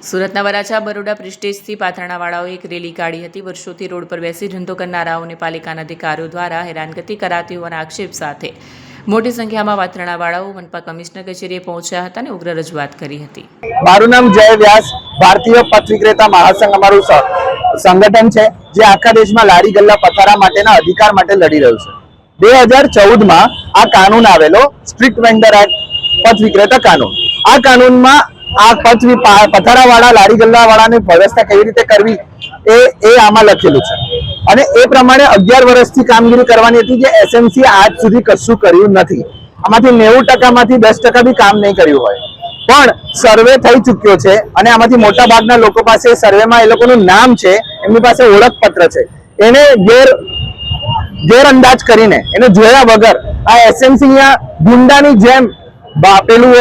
સુરતના વરાછા બરોડા પ્રેસ્ટેજથી પાથરણાવાળાઓએ એક રેલી કાઢી હતી। વર્ષોથી રોડ પર બેસી ધંધો કરનારાઓને પાલિકાના અધિકારીઓ દ્વારા હેરાનગતિ કરાતી હોવાના આક્ષેપ સાથે મોટી સંખ્યામાં પાથરણાવાળાઓ મનપા કમિશનર કચેરીએ પહોંચ્યા હતા અને ઉગ્ર રજૂઆત કરી હતી। મારું નામ જય વ્યાસ, ભારતીય પથ વિક્રેતા મહાસંઘ અમારું સંગઠન છે જે આખા દેશમાં લારી ગલ્લા પથારા માટેના અધિકાર માટે લડી રહ્યું છે। 2014માં આ કાનૂન આવેલો, સ્ટ્રીટ વેન્ડર એક્ટ, પથ વિક્રેતા કાનૂન। આ કાનૂનમાં આ પથારાવાળા લારી ગલ્લાવાળાની વ્યવસ્થા કેવી રીતે કરવી એ આમાં લખેલું છે અને એ પ્રમાણે 11 વર્ષથી કામગીરી કરવાની હતી જે એસએમસી આજ સુધી કશું કર્યું નથી। આમાંથી 90% માંથી 10% બી કામ નહીં કર્યું હોય, પણ સર્વે થઈ ચૂક્યો છે અને આમાંથી મોટા ભાગના લોકો પાસે સર્વેમાં એ લોકોનું નામ છે, એમની પાસે ઓળખપત્ર છે, એને ગેરઅંદાજ કરીને એને જોયા વગર આ એસએમસી ગુંડાની જેમ પેલું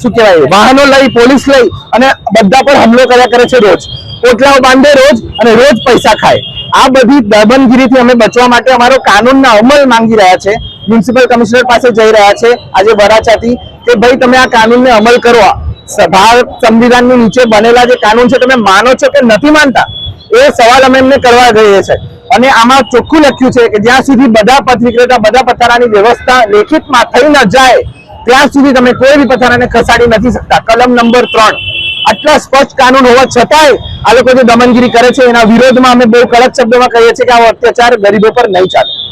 શું કહેવાય, વાહનો લઈ, પોલીસ લઈ અને બધા પર હુમલો કર્યા કરે છે। રોજ પોટલાઓ બાંધે રોજ અને રોજ પૈસા ખાય। આ બધી દબનગીરીથી અમે બચવા માટે અમારો કાનૂનના અમલ માંગી રહ્યા છે। મ્યુનિસિપલ કમિશનર પાસે જઈ રહ્યા છે આજે વરાછાથી કે ભાઈ તમે આ કાનૂનને અમલ કરો। ભારત સંવિધાનની નીચે બનેલા જે કાનૂન છે તમે માનો છો કે નથી માનતા, એ સવાલ અમે એમને કરવા જઈએ છીએ અને આમાં ચોખ્ખું લખ્યું છે કે જ્યાં સુધી બધા પથ વિક્રેતા, બધા પથારાની વ્યવસ્થા લેખિતમાં થઈ ન જાય ત્યાં સુધી તમે કોઈ બી પથારાને ખસાડી નથી શકતા। કલમ નંબર 3 આટલા સ્પષ્ટ કાનૂન હોવા છતાંય આ લોકો જે દમનગીરી કરે છે એના વિરોધમાં અમે બહુ કડક શબ્દોમાં કહીએ છીએ કે આવો અત્યાચાર ગરીબો પર નહીં ચાલે।